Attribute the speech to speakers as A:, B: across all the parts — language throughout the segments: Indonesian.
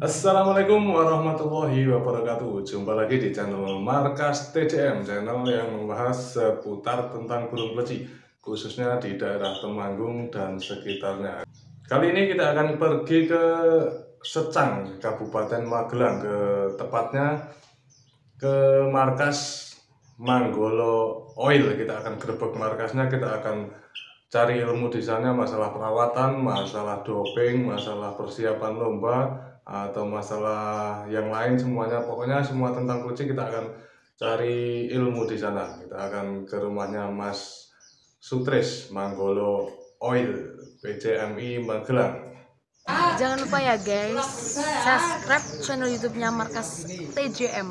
A: Assalamualaikum warahmatullahi wabarakatuh. Jumpa lagi di channel Markas TJM, channel yang membahas seputar tentang burung pleci, khususnya di daerah Temanggung dan sekitarnya. Kali ini kita akan pergi ke Secang, Kabupaten Magelang, tepatnya ke markas Manggolo Oil. Kita akan gerbek markasnya, kita akan cari ilmu di sana, masalah perawatan, masalah doping, masalah persiapan lomba, atau masalah yang lain, semuanya, pokoknya semua tentang kucing kita akan cari ilmu di sana. Kita akan ke rumahnya Mas Sutris Manggolo Oil PCMI Magelang.
B: Jangan lupa ya guys, subscribe channel YouTube-nya Markas TJM.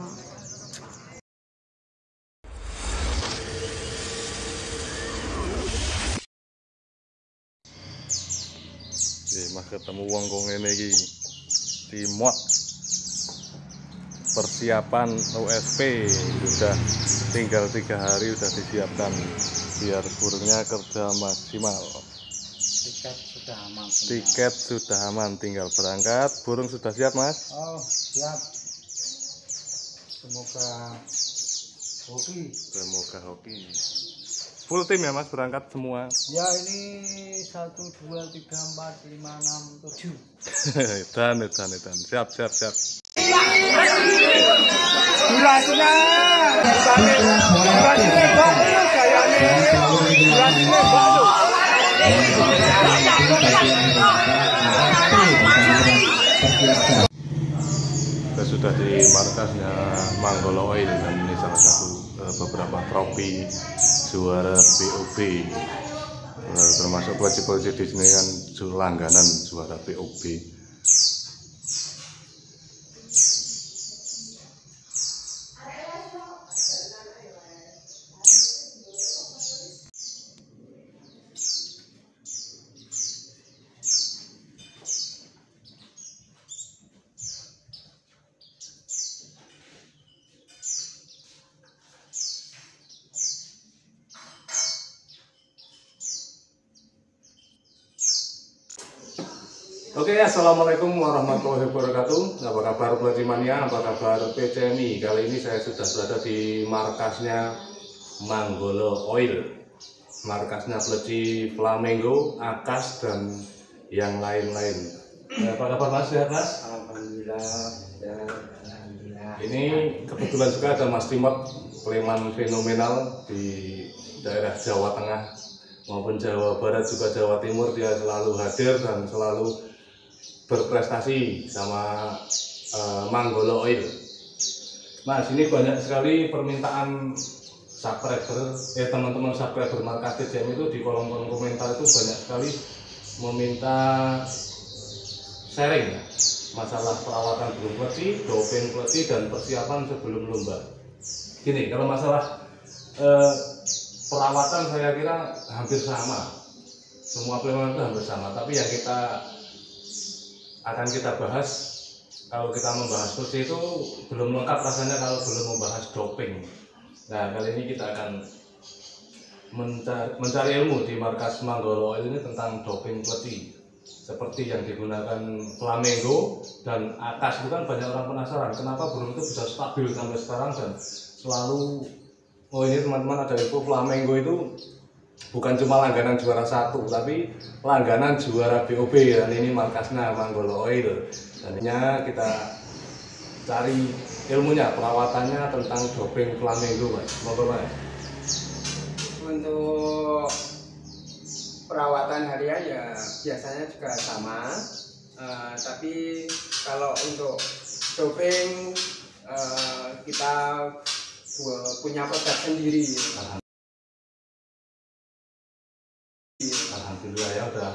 A: Mas ketemu wong kok ngene iki. Timot persiapan USP sudah tinggal 3 hari sudah disiapkan biar burungnya kerja maksimal. Tiket sudah aman, tinggal berangkat. Burung sudah siap, Mas?
C: Oh, siap. Semoga hoki.
A: Semoga hoki. Full tim ya, Mas, berangkat semua?
C: Ya, ini 1, 2, 3, 4, 5, 6, 7.
A: Dan. Siap.
C: Durasinya.
A: Kita sudah di markasnya Manggolo Oil dan ini salah satu beberapa trofi juara BOB, termasuk polisi di sini kan langganan juara BOB. Oke, assalamualaikum warahmatullahi wabarakatuh. Apa kabar peleci mania? Apa kabar PCMI? Kali ini saya sudah berada di markasnya Manggolo Oil, markasnya peleci Flamingo, Akas, dan yang lain-lain. Apa kabar Mas? Sehat Mas?
C: Alhamdulillah. Ya, alhamdulillah.
A: Ini kebetulan juga ada Mas Timot, preman fenomenal di daerah Jawa Tengah maupun Jawa Barat, juga Jawa Timur. Dia selalu hadir dan selalu berprestasi sama Manggolo Oil. Mas, ini banyak sekali permintaan subscriber, teman-teman subscriber markas TJM itu di kolom komentar itu banyak sekali meminta sharing masalah perawatan burung pleci, doping pleci, dan persiapan sebelum lomba. Gini, kalau masalah perawatan saya kira hampir sama, semua preman itu hampir sama, tapi yang akan kita bahas, kalau kita membahas pleci itu belum lengkap rasanya kalau belum membahas doping. Nah, kali ini kita akan mencari ilmu di markas Manggolo Oil ini tentang doping pleci, seperti yang digunakan Flamingo dan Akas. Itu kan banyak orang penasaran kenapa burung itu bisa stabil sampai sekarang dan selalu, oh ini teman-teman ada info, Flamingo itu bukan cuma langganan juara 1 tapi langganan juara BOB, dan ini markasnya Manggolo Oil. Dan ini kita cari ilmunya, perawatannya tentang doping Flamingo, Mas. Monggo, Mas.
C: Untuk perawatan harian ya biasanya juga sama, tapi kalau untuk doping kita punya produk sendiri.
A: Alhamdulillah ya, udah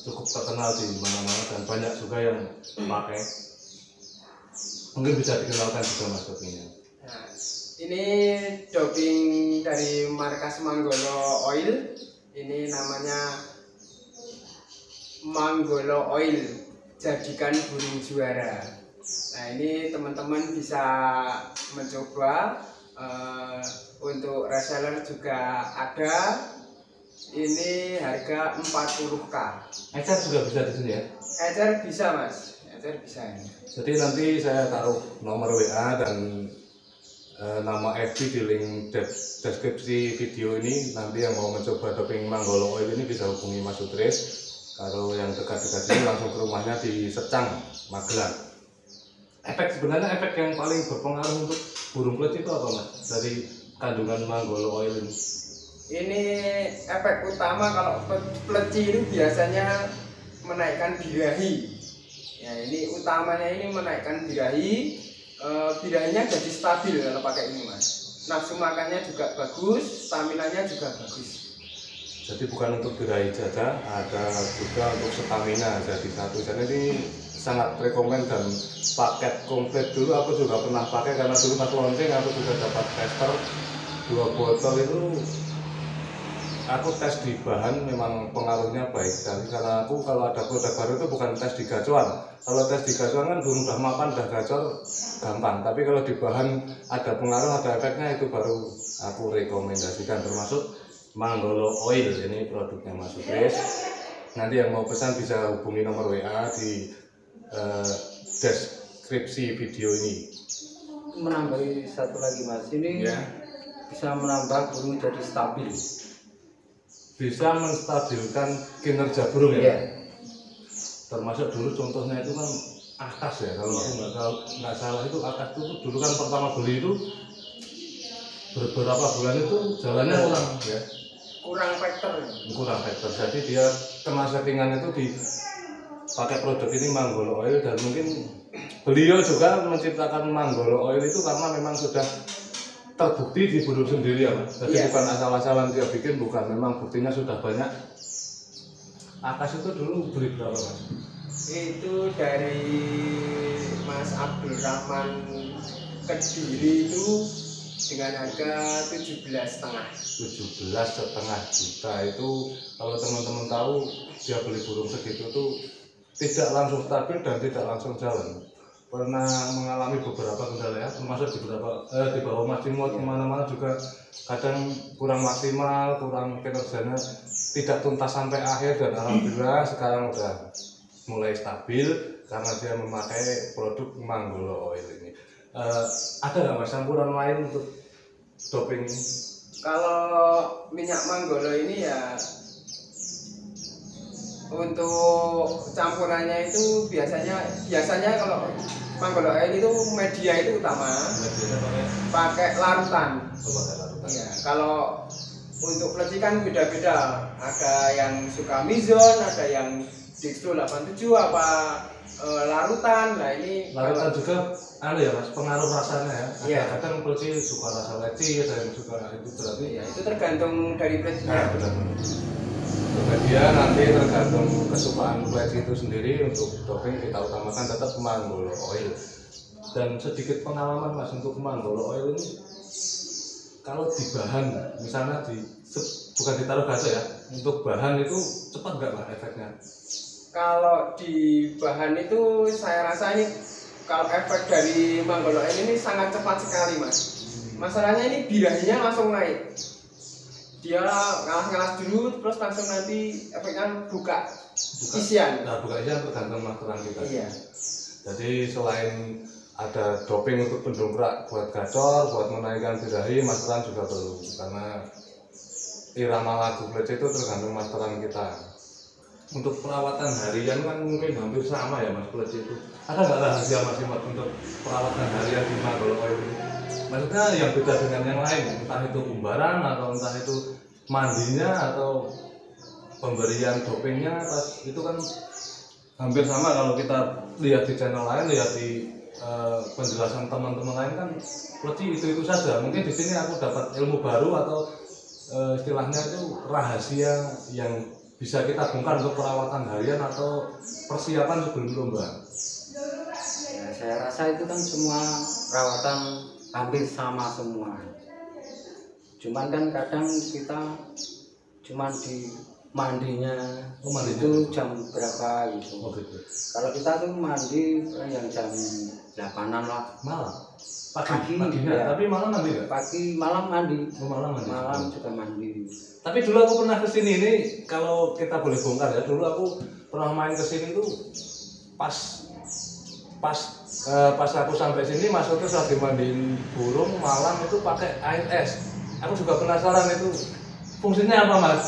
A: cukup terkenal di mana-mana dan banyak juga yang pakai. Mungkin bisa dikenalkan juga Mas dopingnya.
C: Nah, ini doping dari markas Manggolo Oil. Ini namanya Manggolo Oil, jadikan burung juara. Nah, ini teman-teman bisa mencoba. Untuk reseller juga ada. Ini harga 40.000.
A: Ecer juga bisa di sini ya?
C: Ecer bisa Mas. bisa.
A: Jadi nanti saya taruh nomor WA dan nama FB di link deskripsi video ini. Nanti yang mau mencoba doping Manggolo Oil ini bisa hubungi Mas Sutris. Kalau yang dekat-dekat sini langsung ke rumahnya di Secang, Magelang. Sebenarnya efek yang paling berpengaruh untuk burung pleci itu apa Mas? Dari kandungan Manggolo Oil ini?
D: Ini efek utama kalau pleci itu biasanya menaikkan birahi. Ya, ini utamanya ini menaikkan birahi. Birahinya jadi stabil kalau pakai ini Mas. Nafsu makannya juga bagus, staminanya juga bagus.
A: Jadi bukan untuk birahi saja, ada juga untuk stamina jadi satu. Jadi ini sangat rekomend dan paket komplit. Dulu aku juga pernah pakai karena dulu pas launching aku juga dapat tester 2 botol itu. Aku tes di bahan memang pengaruhnya baik sekali karena aku kalau ada produk baru itu bukan tes di gacuan. Kalau tes di gacuan kan burung udah makan udah gacor gampang, tapi kalau di bahan ada pengaruh ada efeknya itu baru aku rekomendasikan, termasuk Manggolo Oil. Ini produknya Mas Sutris. Nanti yang mau pesan bisa hubungi nomor WA di deskripsi video ini.
C: Menambahi satu lagi Mas, ini
A: Ya.
C: bisa menambah burung jadi stabil.
A: Bisa menstabilkan kinerja burung ya.
C: Iya.
A: Termasuk dulu contohnya itu kan akas ya, kalau aku nggak salah itu akas itu dulu kan pertama beli itu beberapa bulan itu jalannya
D: Kurang faktor.
A: kurang factor. Jadi dia kena settingan itu pakai produk ini Manggolo Oil, dan mungkin beliau juga menciptakan Manggolo Oil itu karena memang sudah terbukti di burung sendiri ya Mas. Jadi bukan asal-asalan dia bikin, bukan, memang buktinya sudah banyak. Akas itu dulu beli berapa Mas?
D: Itu dari Mas Abdul Rahman Kediri itu dengan harga 17,5.
A: 17,5 juta. Itu kalau teman-teman tahu dia beli burung segitu tuh tidak langsung stabil dan tidak langsung jalan. Pernah mengalami beberapa kendala ya, termasuk di bawah maksimal kemana-mana juga kadang kurang maksimal, kurang kinerjanya tidak tuntas sampai akhir, dan alhamdulillah sekarang udah mulai stabil karena dia memakai produk Manggolo Oil ini. Ada nggak Mas campuran lain untuk doping?
D: Kalau minyak Manggolo ini ya untuk campurannya itu biasanya kalau Manggolo Oil itu media itu utama pakai larutan. Iya, kalau untuk pleci kan beda-beda, ada yang suka mizon, ada yang dextro 87 apa larutan. Nah ini
A: larutan juga ada ya Mas, pengaruh rasanya ya.
D: Iya.
A: Kadang pleci suka rasa leci, ada yang suka itu, berarti
D: ya, itu tergantung dari plecinya.
A: benar-benar. Dia nanti tergantung kesukaan pleci itu sendiri. Untuk doping kita utamakan tetap Manggolo Oil. Dan sedikit pengalaman Mas untuk Manggolo Oil ini, kalau di bahan misalnya bukan ditaruh gaco ya, untuk bahan itu cepat nggak Mas efeknya?
D: Kalau di bahan itu saya rasa ini kalau efek dari Manggolo Oil ini sangat cepat sekali Mas. Masalahnya ini birahinya langsung naik. Dia ngalas-ngalas dulu terus langsung nanti efeknya buka isian.
A: Nah, buka isian tergantung masteran kita.
D: Iya.
A: Jadi selain ada doping untuk pendongkrak buat gacor, buat menaikkan birahi, masteran juga perlu, karena irama lagu pleci itu tergantung masteran kita. Untuk perawatan harian kan mungkin hampir sama ya Mas pleci itu. Ada nggak rahasia Mas Imad untuk perawatan harian di Manggolo Oil ini? Maksudnya yang beda dengan yang lain, entah itu umbaran atau entah itu mandinya atau pemberian dopingnya, pas itu kan hampir sama. Kalau kita lihat di channel lain, lihat di penjelasan teman-teman lain kan pleci itu saja. Mungkin di sini aku dapat ilmu baru atau istilahnya itu rahasia yang bisa kita bongkar untuk perawatan harian atau persiapan sebelum lomba.
C: Ya, saya rasa itu kan semua perawatan hampir sama semua. Cuman kan kadang kita cuman di mandinya itu jam berapa gitu.
A: Oh gitu.
C: Kalau kita tuh mandi yang jam 8-an lah.
A: Malam?
C: Pagi,
A: paginya,
C: ya.
A: Tapi malam mandi nggak?
C: Pagi malam mandi.
A: Oh, malam mandi.
C: Malam juga mandi.
A: Tapi dulu aku pernah kesini ini, kalau kita boleh bongkar ya, dulu aku pernah main kesini tuh pas pas aku sampai sini Mas Otus lagi mandiin burung malam itu pakai air es. Aku juga penasaran itu fungsinya apa Mas?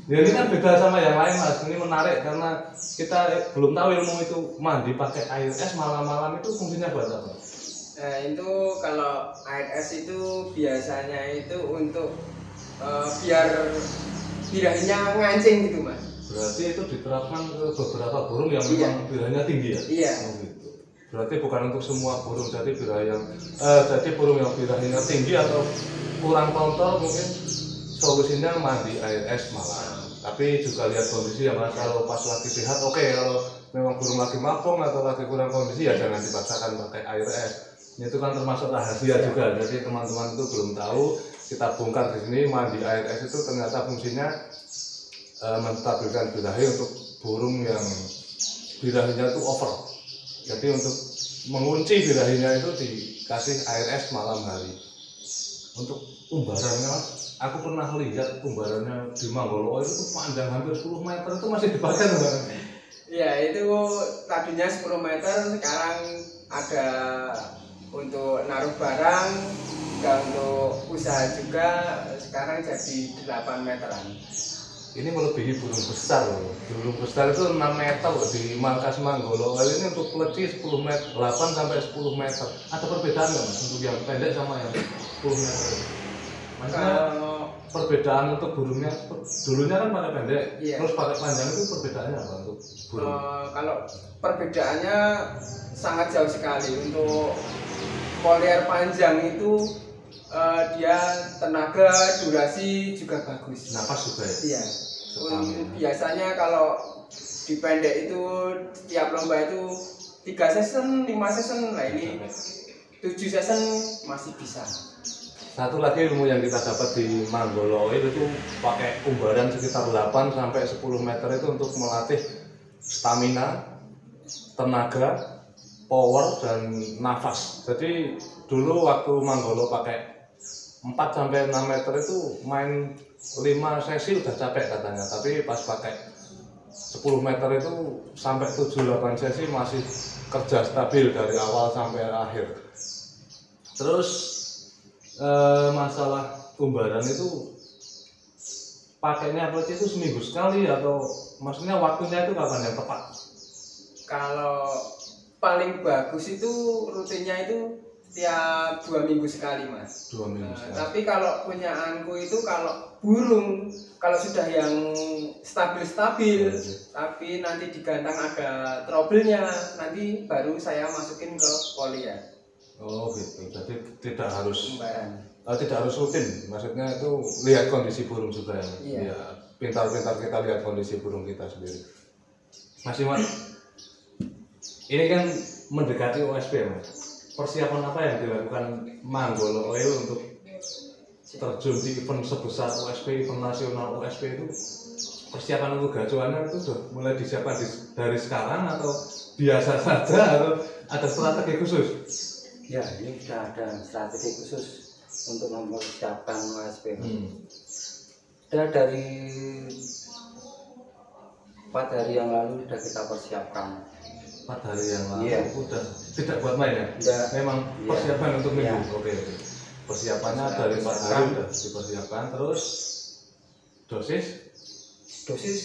A: Ya ini kan beda sama yang lain Mas. Ini menarik karena kita belum tahu ilmu itu mandi pakai air es malam-malam itu fungsinya buat apa?
D: Nah itu kalau air es itu biasanya itu untuk biar birahinya ngancing gitu Mas.
A: Berarti itu diterapkan ke beberapa burung yang memang birahinya tinggi ya?
D: Iya.
A: Oh, gitu. Berarti bukan untuk semua burung, jadi burung yang birahinya tinggi atau kurang kontrol mungkin solusinya mandi air es malam. Tapi juga lihat kondisi ya Mas, kalau pas lagi sehat oke, kalau memang burung lagi mapung atau lagi kurang kondisi ya jangan dipaksakan pakai air es. Itu kan termasuk rahasia juga, jadi teman-teman itu belum tahu. Kita bongkar di sini mandi air es itu ternyata fungsinya menstabilkan birahi untuk burung yang birahinya itu over. Jadi untuk mengunci birahinya itu dikasih air es malam hari. Untuk umbarannya Mas, aku pernah lihat umbarannya di Manggolo itu panjang hampir 10 meter itu masih dipakai Mas.
D: Iya itu tadinya 10 meter, sekarang ada untuk naruh barang dan untuk usaha juga sekarang jadi 8 meteran.
A: Ini melebihi burung besar loh. Burung besar itu 6 meter loh di Markas Manggolo. Ini untuk peleci 10 meter, 8 sampai 10 meter. Ada perbedaan nggak Mas untuk yang pendek sama yang 10 meter? Maksudnya perbedaan untuk burungnya, dulunya kan pakai pendek,
D: iya.
A: Terus pakai panjang itu perbedaannya apa untuk burung?
D: Kalau perbedaannya sangat jauh sekali. Untuk polier panjang itu dia tenaga, durasi juga bagus.
A: Napas juga ya?
D: Iya. Biasanya kalau di pendek itu setiap lomba itu 3 season, 5 season, nah ini 7 season masih bisa.
A: Satu lagi ilmu yang kita dapat di Manggolo itu tuh pakai umbaran sekitar 8 sampai 10 meter itu untuk melatih stamina, tenaga, power dan nafas. Jadi dulu waktu Manggolo pakai 4 sampai 6 meter itu main 5 sesi udah capek katanya, tapi pas pakai 10 meter itu sampai 7-8 sesi masih kerja stabil dari awal sampai akhir. Terus masalah umbaran itu pakainya peleci itu seminggu sekali atau maksudnya waktunya itu kapan yang tepat? Kalau
D: paling bagus itu rutinnya itu tiap 2 minggu sekali Mas.
A: 2 minggu sekali.
D: Tapi kalau punyaanku itu kalau burung kalau sudah yang stabil-stabil, tapi nanti digantang ada trouble-nya, nanti baru saya masukin ke polier.
A: Oh gitu. Jadi tidak harus
D: umbaran.
A: Tidak harus rutin. Maksudnya itu lihat kondisi burung juga ya.
D: Iya.
A: Ya, pintar-pintar kita lihat kondisi burung kita sendiri. Mas Iwan, ini kan mendekati OSP Mas. Persiapan apa yang dilakukan Manggolo Oil untuk terjun di event sebesar OSP, event nasional OSP itu? Persiapan untuk gacuannya itu sudah mulai disiapkan dari sekarang atau biasa saja atau ada strategi khusus?
C: Ya, ini sudah ada strategi khusus untuk mempersiapkan OSP. Dan dari 4 hari yang lalu sudah kita persiapkan.
A: 4 hari yang lalu udah tidak buat main ya?
C: Tidak.
A: Memang persiapan untuk minggu.
C: Ya.
A: Oke. Persiapannya dari 4 hari sudah dipersiapkan. Terus dosis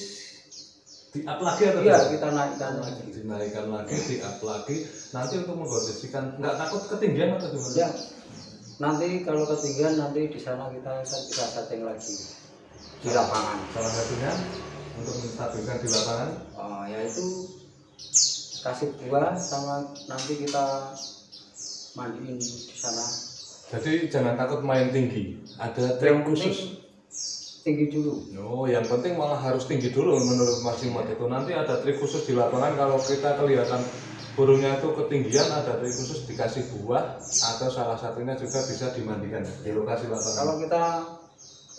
A: di-up lagi atau
C: kita naikkan lagi.
A: Dinaikkan lagi, di-up lagi. Nanti untuk mengkondisikan, nggak takut ketinggian atau gimana?
C: Ya. Nanti kalau ketinggian nanti di sana kita setting lagi di lapangan.
A: Salah satunya untuk menstabilkan di lapangan.
C: Yaitu kasih buah sama nanti kita mandiin di sana.
A: Jadi jangan takut main tinggi. Ada trik khusus.
C: Tinggi dulu.
A: Oh, yang penting malah harus tinggi dulu menurut Mas Imad itu. Nanti ada trik khusus di lapangan kalau kita kelihatan burungnya itu ketinggian, ada trik khusus dikasih buah atau salah satunya juga bisa dimandikan di lokasi lapangan.
C: Kalau kita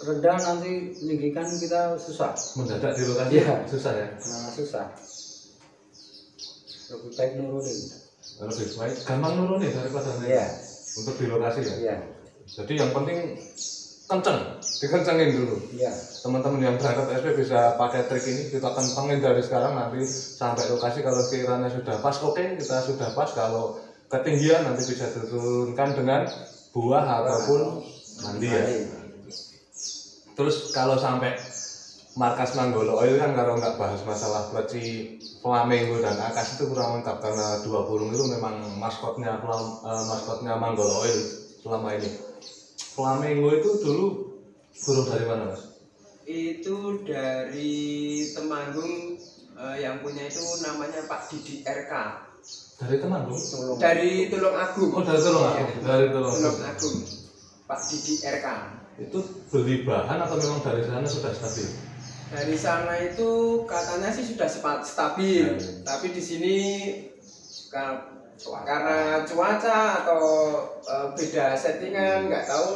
C: rendah nanti meninggikan kita susah.
A: Mendadak di lokasi susah ya?
C: Nah, susah. Lebih baik nurunin.
A: Lebih baik gampang nurunin daripada naik.
C: Iya.
A: Untuk di lokasi ya.
C: Iya.
A: Jadi yang penting kenceng. dikencengin dulu.
C: Iya.
A: Teman-teman yang berangkat SP bisa pakai trik ini, kita kentengin dari sekarang, nanti sampai lokasi kalau kiranya sudah pas, oke, kita sudah pas. Kalau ketinggian nanti bisa diturunkan dengan buah ataupun mandi ya. Terus kalau sampai markas Manggolo Oil kan, kalau nggak bahas masalah pleci flamingo dan akas itu kurang lengkap, karena dua burung itu memang maskotnya Manggolo Oil selama ini. Flamingo itu dulu burung dari mana, Mas?
D: Itu dari Temanggung, yang punya itu namanya Pak Didi RK.
A: Dari Temanggung?
D: Dari Tulung Agung.
A: Oh, dari Tulung Agung.
D: Iya,
A: Dari Tulung
D: Agung. Pak Didi RK.
A: Itu beli bahan atau memang dari sana sudah stabil?
D: Dari sana itu katanya sih sudah stabil, tapi di sini karena cuaca atau beda settingan, nggak tahu,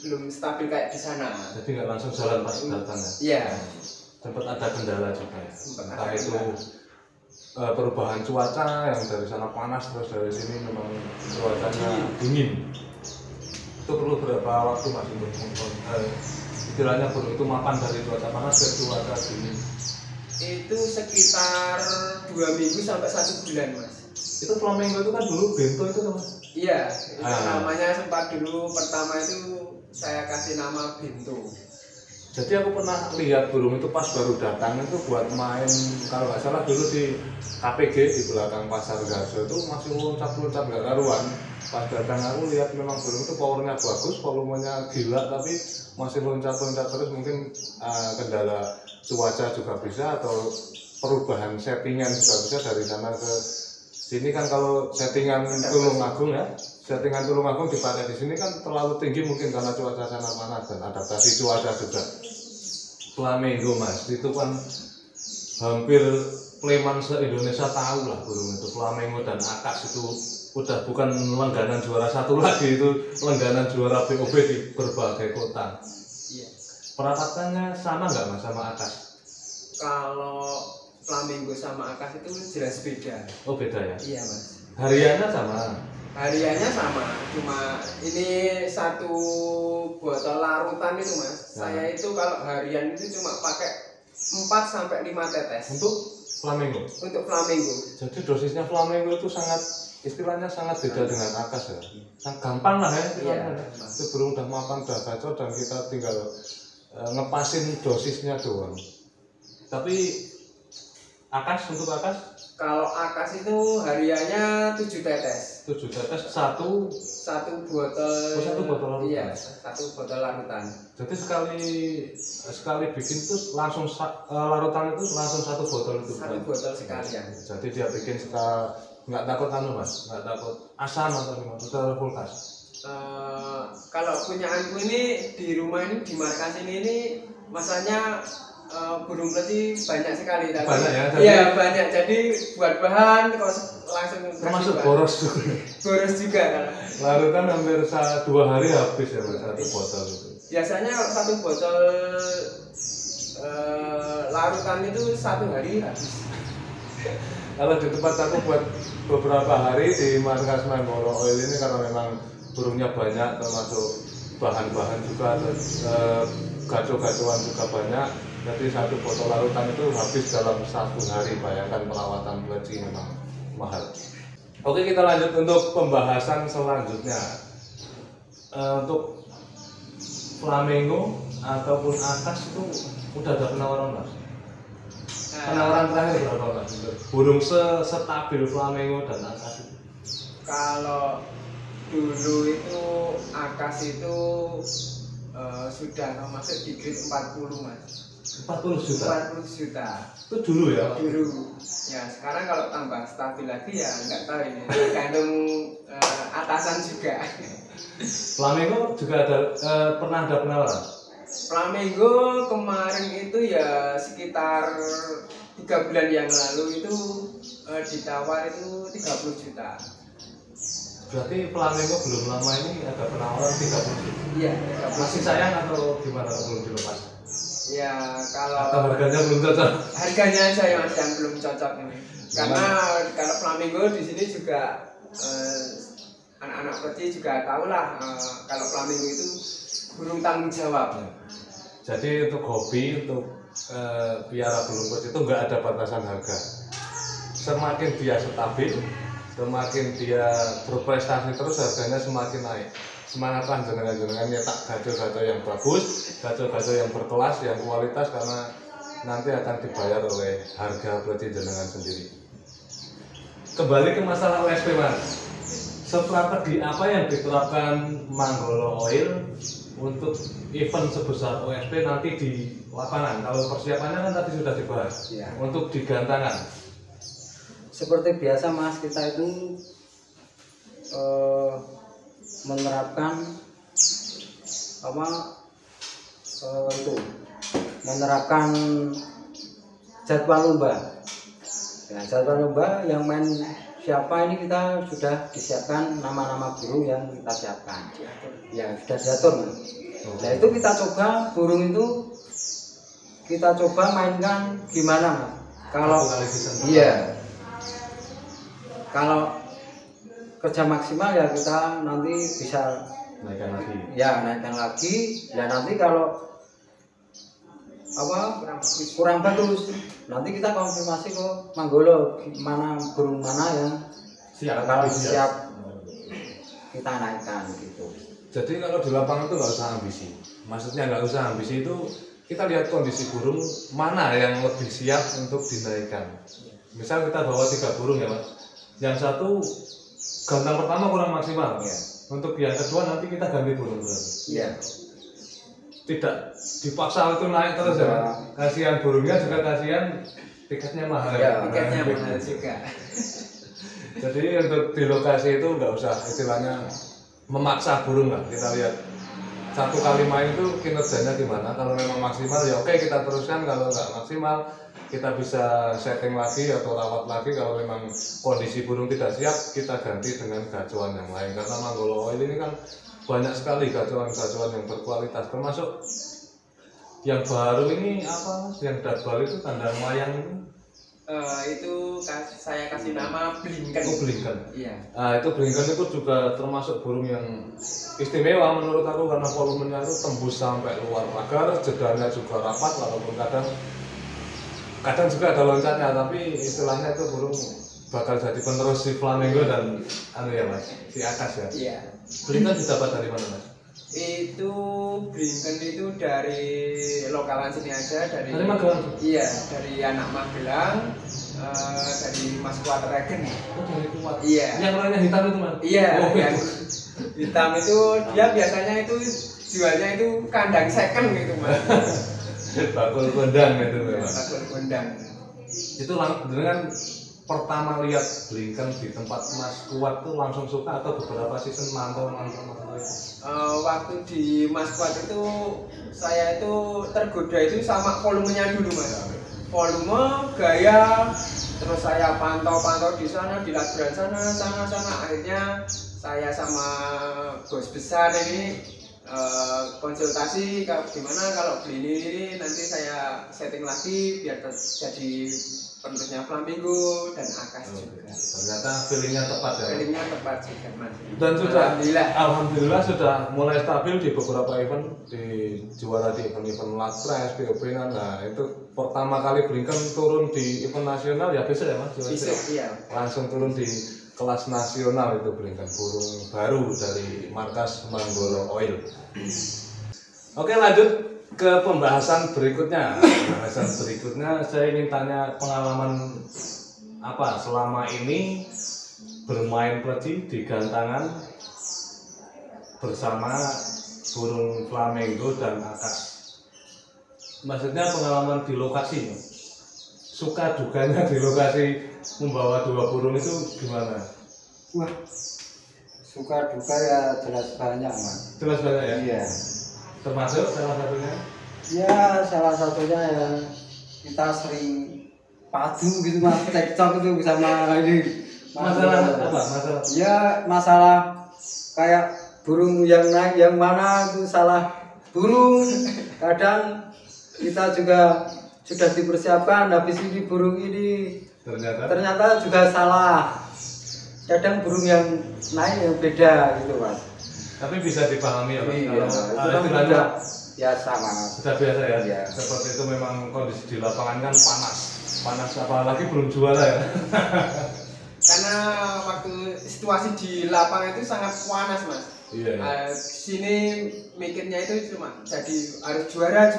D: belum stabil kayak di sana.
A: Jadi nggak langsung jalan pas datang ya?
D: Iya.
A: Sempat ada kendala juga ya? Entah itu
D: kendala.
A: Perubahan cuaca, yang dari sana panas terus dari sini memang cuacanya dingin. Itu perlu berapa waktu Mas untuk istilahnya burung itu mapan dari cuaca panas ke cuaca dingin?
D: Itu sekitar 2 minggu sampai 1 bulan, Mas.
A: Itu flamingo itu kan dulu bento itu kan, Mas?
D: Iya, itu namanya sempat dulu pertama itu saya kasih nama bento.
A: Jadi aku pernah lihat burung itu pas baru datang itu buat main, kalau nggak salah dulu di KPG di belakang Pasar Garso itu masih loncat-loncat nggak karuan. Pas datang aku lihat memang burung itu powernya bagus, volumenya gila, tapi masih loncat-loncat terus. Mungkin kendala cuaca juga bisa, atau perubahan settingan juga bisa dari sana ke sini kan. Kalau settingan Tulung Agung ya, settingan Tulung Agung dipakai di sini kan terlalu tinggi mungkin karena cuaca sana panas dan adaptasi cuaca juga. Flamingo Mas, itu kan hampir Sleman se-Indonesia tahu lah burung itu. Flamingo dan akas itu udah bukan langganan juara 1 lagi, itu langganan juara BOB di berbagai kota.
D: Iya.
A: Perawatannya sama nggak Mas sama akas?
D: Kalau flamingo sama akas itu jelas beda.
A: Oh beda ya?
D: Iya, Mas.
A: Hariannya sama?
D: Hariannya sama, cuma ini 1 botol larutan itu, Mas.
A: Nah.
D: Saya itu kalau harian itu cuma pakai 4 sampai 5 tetes.
A: Untuk flamingo?
D: Untuk flamingo.
A: Jadi dosisnya flamingo itu sangat, istilahnya sangat beda dengan akas ya. Sangat gampang lah ya istilahnya.
D: Iya.
A: Itu burung udah makan, udah gacor, dan kita tinggal ngepasin dosisnya doang. Tapi akas, untuk akas?
D: Kalau akas itu hariannya 7 tetes.
A: 7 tetes, satu
D: botol.
A: Oh, 1 botol larutan.
D: Iya, 1 botol larutan.
A: Jadi sekali bikin itu langsung larutan itu langsung 1 botol itu.
D: 1 botol sekalian.
A: Jadi dia bikin nggak takut Mas, nggak takut asam atau gimana, atau kulkas.
D: Kalau punyaanku ini di rumah ini, di markas ini masanya burung pleci banyak sekali.
A: Banyak ya?
D: Iya banyak, jadi buat bahan kok langsung
A: termasuk boros juga.
D: Boros juga kan.
A: Larutan hampir 2 hari habis ya Mas, 1 botol itu.
D: Biasanya kalau 1 botol larutan itu 1 hari habis.
A: Kalau di tempat aku buat beberapa hari di markas Manggolo Oil ini, karena memang burungnya banyak, termasuk bahan-bahan juga, gaco-gacoan juga banyak. Jadi 1 botol larutan itu habis dalam 1 hari. Bayangkan perawatan pleci memang mahal. Oke, kita lanjut untuk pembahasan selanjutnya. Untuk flamingo ataupun akas itu udah ada penawaran Mas? Penawaran terakhir berapa Mas? Burung sestabil flamingo dan akas itu?
D: Kalau dulu itu akas itu sudah masuk di grade 40 Mas.
A: 40 juta?
D: 40 juta.
A: Itu dulu ya?
D: Dulu. Ya sekarang kalau tambah stabil lagi ya nggak tahu ini. Tergantung atasan juga.
A: Flamingo juga ada, pernah ada penawaran?
D: Flamingo kemarin itu ya sekitar 3 bulan yang lalu itu ditawar itu 30 juta.
A: Berarti flamingo belum lama ini ada penawaran 30 juta?
D: Iya, 30
A: Masih
D: juta.
A: sayang atau gimana, belum dilepas?
D: Ya kalau
A: Atau harganya belum cocok?
D: harganya saya masih yang belum cocok ini. Karena kalau flamingo di sini juga anak-anak pleci juga tahu lah, kalau flamingo itu burung tanggung jawab.
A: Jadi untuk hobi, untuk piara burung peci itu nggak ada batasan harga. Semakin dia stabil, semakin dia berprestasi terus, harganya semakin naik. Semangatlah jenengan-jenengan nyetak gajah-gajah yang bagus, gajah-gajah yang berkelas, yang kualitas, karena nanti akan dibayar oleh harga peci jenengan sendiri. Kembali ke masalah OSP, Mas. Strategi apa yang diterapkan Manggolo Oil untuk event sebesar OSP nanti di lapangan? Kalau persiapannya kan tadi sudah dibahas.
C: Ya.
A: Untuk di gantangan.
C: Seperti biasa Mas, kita itu menerapkan menerapkan jadwal lomba. Nah, jadwal lomba yang main siapa ini kita sudah disiapkan nama-nama burung yang kita siapkan. Ya sudah diatur. Nah itu kita coba burung itu kita coba mainkan gimana Mas? Kalau iya, kalau kerja maksimal ya kita nanti bisa
A: Naikkan lagi.
C: ya naikkan lagi. Ya nanti kalau kurang bagus, nanti kita konfirmasi ke Manggolo mana burung mana yang kalau siap kita naikkan gitu.
A: Jadi kalau di lapangan itu nggak usah ambisi. Maksudnya nggak usah ambisi itu kita lihat kondisi burung mana yang lebih siap untuk dinaikkan. Misal kita bawa 3 burung ya Mas. Yang satu gantang pertama kurang maksimal.
C: Ya.
A: Untuk yang kedua nanti kita ganti burung.
C: Iya.
A: Tidak dipaksa itu naik terus ya, Mas. Kasihan burungnya juga kasihan tiketnya mahal.
C: Ya,
D: Tiketnya mahal juga.
A: Jadi untuk di lokasi itu nggak usah istilahnya memaksa burung lah. Kita lihat satu kali main itu kinerjanya gimana. Kalau memang maksimal ya oke kita teruskan. Kalau nggak maksimal kita bisa setting lagi atau rawat lagi. Kalau memang kondisi burung tidak siap kita ganti dengan gacuan yang lain. Karena Manggolo Oil ini kan banyak sekali gacuan-gacuan yang berkualitas, termasuk yang baru ini apa Mas? Yang jadwal itu kandang wayang itu?
D: Itu saya kasih nama Blinken.
A: Oh, Blinken.
D: Iya.
A: Nah itu Blinken itu juga termasuk burung yang istimewa menurut aku karena volumenya itu tembus sampai luar pagar, jedanya juga rapat, walaupun kadang juga ada loncatnya, tapi istilahnya itu burung bakal jadi penerus si flamingo dan ya Mas, si akas ya.
D: Iya.
A: Blinken didapat dari mana Mas?
D: Itu Blinken itu dari lokalan sini aja, dari
A: Magelang.
D: Iya, dari anak Magelang, dari Mas Kuat Regen.
A: Oh dari Kuat.
D: Iya.
A: Yang warnanya hitam itu Mas?
D: Iya,
A: Oh,
D: yang hitam itu dia biasanya itu jualnya itu kandang second gitu Mas.
A: Bakul kondang itu memang.
D: Bakul kondang.
A: Itu dengan pertama lihat Blinken di tempat Mas Kuat tuh langsung suka atau beberapa season mantau itu?
D: Waktu di Mas Kuat itu saya itu tergoda itu sama volumenya dulu Mas. Volume, gaya, terus saya pantau di sana, di laburan sana. Akhirnya saya sama bos besar ini konsultasi gimana kalau beli ini nanti saya setting lagi biar jadi penerusnya flamingo dan akas juga.
A: Ternyata feelingnya tepat ya.
D: Feelingnya tepat juga Mas.
A: Dan sudah
D: Alhamdulillah
A: sudah mulai stabil di beberapa event, di juara di event Lapres, POP. Nah itu pertama kali Blinken turun di event nasional ya besok ya Mas.
D: Besok iya.
A: Langsung turun di kelas nasional itu Blinken, burung baru dari markas Manggolo Oil. Oke lanjut ke pembahasan berikutnya. Saya ingin tanya pengalaman apa selama ini bermain peci di gantangan bersama burung flamingo dan akas. Maksudnya pengalaman di lokasi, suka dukanya di lokasi membawa 2 burung itu gimana?
C: Wah, suka duka ya jelas banyak Mas.
A: Jelas banyak ya?
C: Iya.
A: Termasuk salah satunya?
C: Ya salah satunya ya kita sering padu gitu Mas, cekcok itu sama ini.
A: Masalah apa? Masalah?
C: Ya masalah kayak burung yang naik yang mana itu salah burung. Kadang kita juga sudah dipersiapkan habis ini burung ini ternyata juga salah. Kadang burung yang naik yang beda gitu Mas.
A: Tapi bisa dipahami ya Mas.
C: Iya,
A: Kalau
C: itu
A: istilahnya
C: kan biasa Mas.
A: sudah biasa ya.
C: Iya.
A: Seperti itu memang kondisi di lapangan kan panas. Panas apalagi belum juara ya.
D: Karena waktu situasi di lapangan itu sangat panas Mas.
A: Iya.
D: Sini mikirnya itu cuma jadi harus juara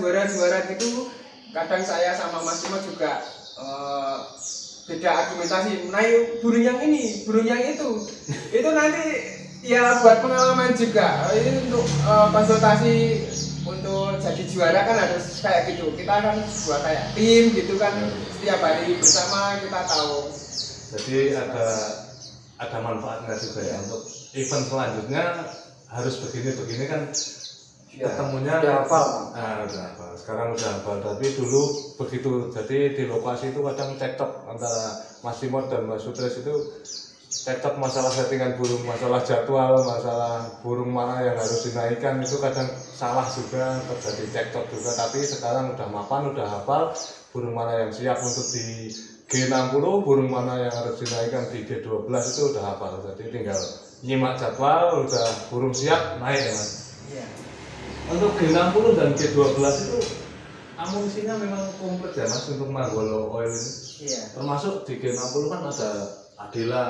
D: gitu. Kadang saya sama Mas Timo juga beda argumentasi. Naik burung yang ini, burung yang itu nanti ya buat pengalaman juga. Ini untuk konsultasi untuk jadi juara kan harus kayak gitu. Kita kan buat kayak tim gitu kan, setiap hari bersama kita tahu.
A: Jadi ada manfaatnya juga ya untuk event selanjutnya harus begini kan
C: Ya,
A: ketemunya
C: udah hafal.
A: udah hafal. Sekarang udah hafal, tapi dulu begitu. Jadi di lokasi itu kadang cekcok antara Mas Timur dan Mas Sutris itu cekcok masalah settingan burung, masalah jadwal, masalah burung mana yang harus dinaikkan itu kadang salah juga, terjadi cekcok juga. Tapi sekarang udah mapan, udah hafal burung mana yang siap untuk di G60, burung mana yang harus dinaikkan di G12 itu udah hafal. Jadi tinggal nyimak jadwal, udah burung siap naik ya Mas.
D: Iya.
A: Untuk G60 dan G12 itu amunisinya memang komplit ya Mas untuk Manggolo Oil ini.
D: Iya.
A: Termasuk di G60 kan ada Adela,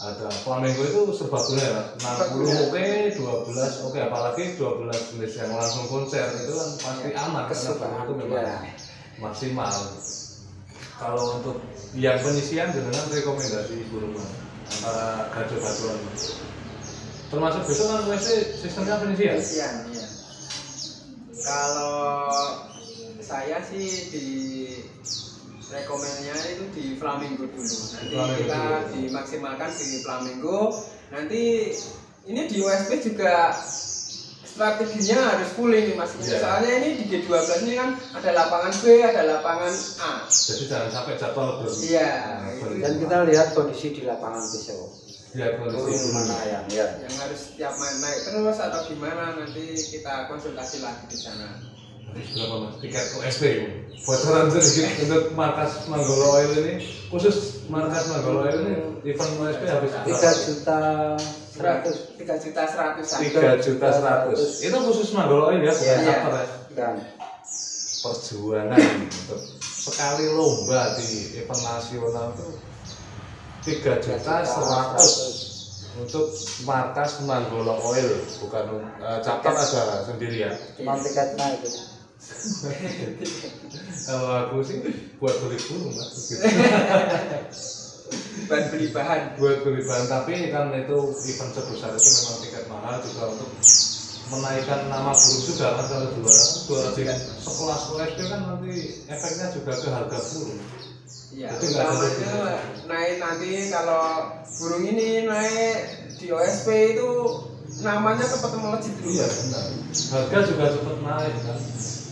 A: ada Flamingo itu serbaguna ya Mas. 60 oke, 12 oke, apalagi 12 jenis yang langsung konser itu kan pasti aman karena burung itu memang maksimal. Kalau untuk yang penyisian dengan rekomendasi burung antara gajah-gajoan. Termasuk besok kan USC sistemnya penyisian.
D: Penyisian, iya. Kalau saya sih di rekomennya itu di Flamingo dulu. Nanti kita dimaksimalkan di Flamingo. Nanti ini di USP juga strateginya harus full ini Mas. Soalnya ini di G12 ini kan ada lapangan B, ada lapangan A.
A: Jadi jangan sampai jadwal berubah.
D: Iya.
C: Dan kita lihat kondisi di lapangan besok.
A: Ya kondisi
C: Mana yang
D: Yang harus tiap naik terus atau gimana nanti kita konsultasi lagi di sana.
A: berapa Mas? Tiket USP bocoran sedikit untuk markas Manggolo Oil ini, khusus markas Manggolo Oil ini event USP habis
C: 3.100.000.
A: 3.100.000 itu khusus Manggolo Oil ya, bukan faktor ya.
C: Dan
A: Perjuangan untuk sekali lomba di event nasional itu 3.100.000 untuk markas Manggolo Oil, bukan chapter ada sendiri ya.
C: cuma tiketnya itu.
A: Kalau aku sih buat beli burung Mas.
D: Buat beli bahan.
A: Buat beli bahan, tapi kan itu event sebesar itu memang tiket mahal juga untuk menaikkan nama burung juga kan. Kalau juara di sekelas USP kan nanti efeknya juga ke harga burung.
D: Iya,
A: Jadi nggak ada
D: utamanya naik nanti kalau burung ini naik di OSP itu namanya cepat melejit dulu.
A: Iya benar. Harga juga cepat naik kan.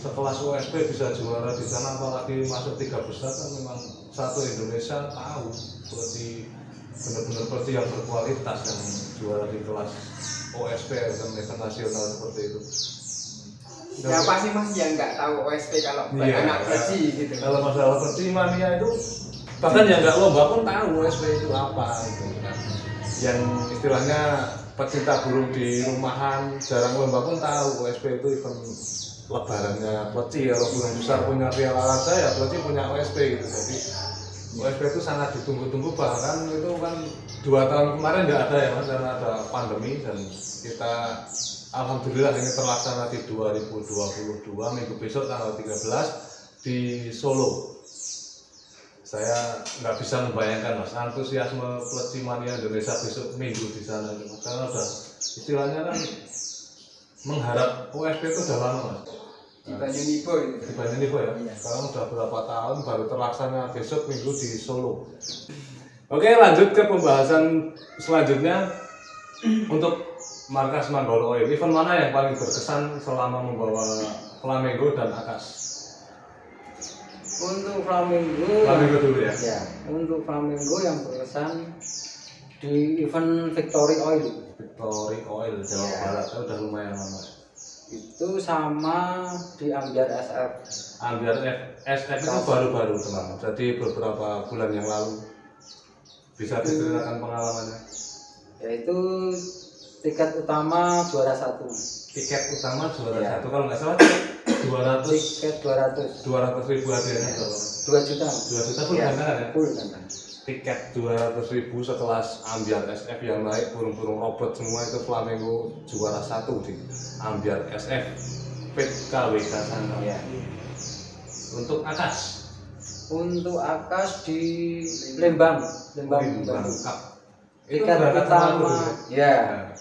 A: Sekelas USP bisa juara di sana, apalagi masuk 3 besar kan memang satu Indonesia tahu seperti benar-benar seperti yang berkualitas yang juara di kelas OSP dan event nasional seperti itu.
D: Siapa sih Mas yang nggak tahu OSP kalau buat anak perci gitu?
A: Kalau masalah perci mania itu bahkan yang nggak lomba pun tahu OSP itu apa gitu kan. Yang istilahnya pecinta burung di rumahan jarang lomba pun tahu OSP itu event lebarannya perci. Kalau burung besar punya piala raja ya perci punya OSP gitu. Jadi OSP itu sangat ditunggu-tunggu, bahkan itu kan 2 tahun kemarin nggak ada ya Mas karena ada pandemi, dan kita alhamdulillah ini terlaksana di 2022 minggu besok tanggal 13 di Solo. Saya nggak bisa membayangkan Mas antusiasme Pleci Mania Indonesia besok minggu di sana Mas, karena udah istilahnya kan mengharap OSP itu udah lama Mas.
D: Di Banyunibo itu.
A: Di Banyunibo ya.
D: Iya.
A: Sekarang udah berapa tahun baru terlaksana besok minggu di Solo. Oke, lanjut ke pembahasan selanjutnya. Untuk markas Manggolo Oil, event mana yang paling berkesan selama membawa Flamingo dan Akas?
C: Untuk Flamingo
A: Dulu ya.
C: Ya, untuk Flamingo yang berkesan di event Victory Oil
A: Victory Oil Jawa Barat, udah lumayan lama.
C: itu sama di Ambiar SF.
A: Ambiar SF itu baru-baru teman, jadi beberapa bulan yang lalu. Bisa diceritakan pengalamannya?
C: Yaitu Tiket utama juara 1.
A: Tiket utama juara
C: Iya.
A: 1, kalau nggak salah 200
C: Tiket 200.
A: 200.000 hadiahnya kalau
C: 2 juta.
A: 2 juta full
C: Iya,
A: gandangan ya.
C: full gandangan.
A: Tiket 200.000 sekelas Ambiar SF yang naik burung-burung robot semua itu Flamengo juara 1 di Ambiar SF Pit KWK sana.
C: Iya.
A: Untuk Akas
C: Untuk Akas di Lembang
A: Cup itu
C: tiket
A: berangkat sama
C: utama
A: burung ya?
C: ya.
A: Nah,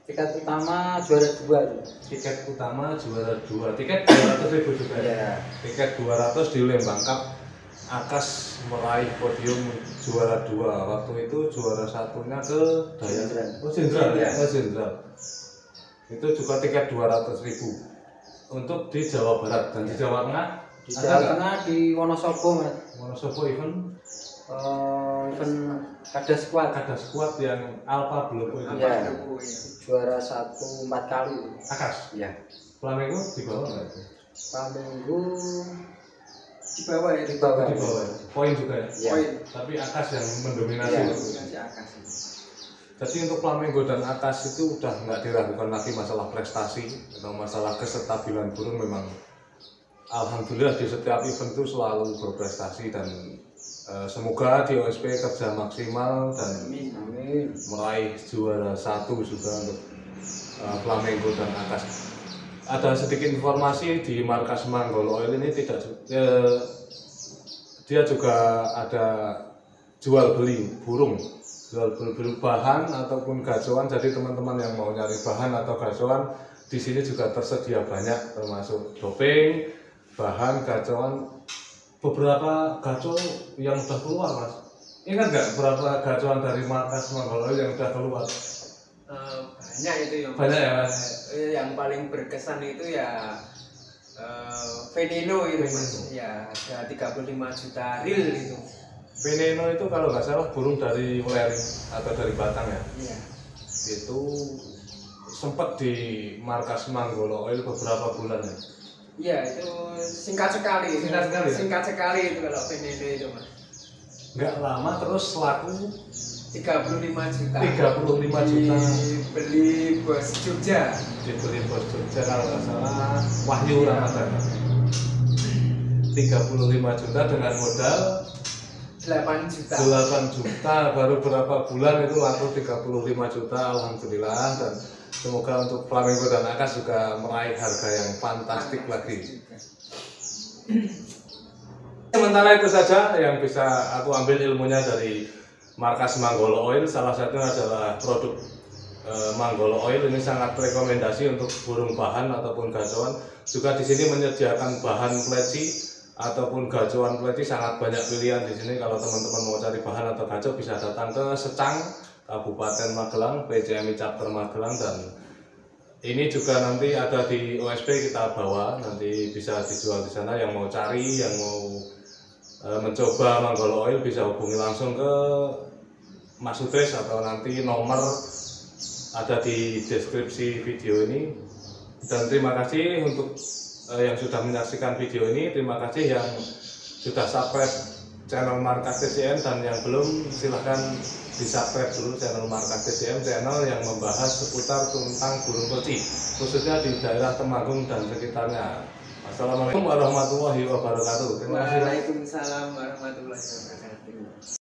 C: Tiket utama juara 2.
A: tiket utama juara 2, tiket 200.000 juga ya.
C: Iya.
A: Tiket 200 di Lembang Cup. Akas meraih podium juara 2. Waktu itu juara satunya ke
C: Jenderal.
A: Jenderal ya,
C: Iya.
A: Jenderal. Itu juga tiket 200.000 untuk di Jawa Barat dan di Jawa Tengah.
C: Di Jawa Tengah di Wonosobo, Mas.
A: Wonosobo event
C: Event kada squad.
A: ada squad yang Alpha Bloko itu.
C: Iya. Juara 1 4 kali.
A: Akas.
C: Iya.
A: Flamengo di bawah nggak itu?
C: Minggu
D: Di bawah ya.
C: di bawah.
A: Di bawah. Poin juga ya.
C: Iya.
D: Poin.
A: Tapi Akas yang mendominasi
C: Iya.
A: itu.
D: Nanti akan sih.
A: Jadi untuk Flamengo dan Akas itu udah nggak diragukan lagi masalah prestasi atau masalah kesetabilan burung. Memang alhamdulillah di setiap event itu selalu berprestasi dan semoga di OSP kerja maksimal dan
C: Amin.
A: meraih juara 1 juga untuk Flamengo dan Akas. Ada sedikit informasi di markas Manggolo Oil ini dia juga ada jual beli burung, jual beli bahan ataupun gacoan. Jadi teman-teman yang mau nyari bahan atau gacoan di sini juga tersedia banyak, termasuk doping, bahan, gacoan. Beberapa gaco yang udah keluar, Mas. Ingat nggak berapa gacoan dari markas Manggolo Oil yang udah keluar?
D: Banyak itu yang
A: Banyak ya, Mas?
D: Yang paling berkesan itu ya Veneno itu Mas. Ya ada 35 juta reel itu.
A: Veneno itu kalau nggak salah burung dari Weleri atau dari Batang ya.
D: Iya.
A: Itu sempat di markas Manggolo Oil beberapa bulan ya.
D: Iya itu singkat sekali.
A: Singkat sekali ya?
D: Singkat sekali itu kalau Veneno itu Mas.
A: Nggak lama terus laku
D: 35 juta.
A: 35 juta.
D: Dibeli bos Jogja.
A: Dibeli bos Jogja kalau nggak salah Wahyu Ramadan. 35 juta dengan modal
D: 8 juta.
A: 8 juta, baru berapa bulan itu laku 35 juta, alhamdulillah. Dan semoga untuk Flamengo dan Akas juga meraih harga yang fantastik lagi. Sementara itu saja yang bisa aku ambil ilmunya dari markas Manggolo Oil. Salah satunya adalah produk Manggolo Oil ini sangat rekomendasi untuk burung bahan ataupun gacoan. Juga di sini menyediakan bahan pleci ataupun gacoan pleci, sangat banyak pilihan di sini. Kalau teman-teman mau cari bahan atau gaco bisa datang ke Secang, Kabupaten Magelang, PCMI Chapter Magelang, dan ini juga nanti ada di OSP kita bawa, nanti bisa dijual di sana. Yang mau cari, yang mau mencoba Manggolo Oil bisa hubungi langsung ke Mas Udes atau nanti nomor ada di deskripsi video ini. Dan terima kasih untuk yang sudah menyaksikan video ini. Terima kasih yang sudah subscribe channel Markas TCM, dan yang belum silahkan di subscribe dulu channel Markas TCM, channel yang membahas seputar tentang burung pleci khususnya di daerah Temanggung dan sekitarnya. Assalamualaikum warahmatullahi wabarakatuh. Terima kasih.
D: Waalaikumsalam warahmatullahi wabarakatuh.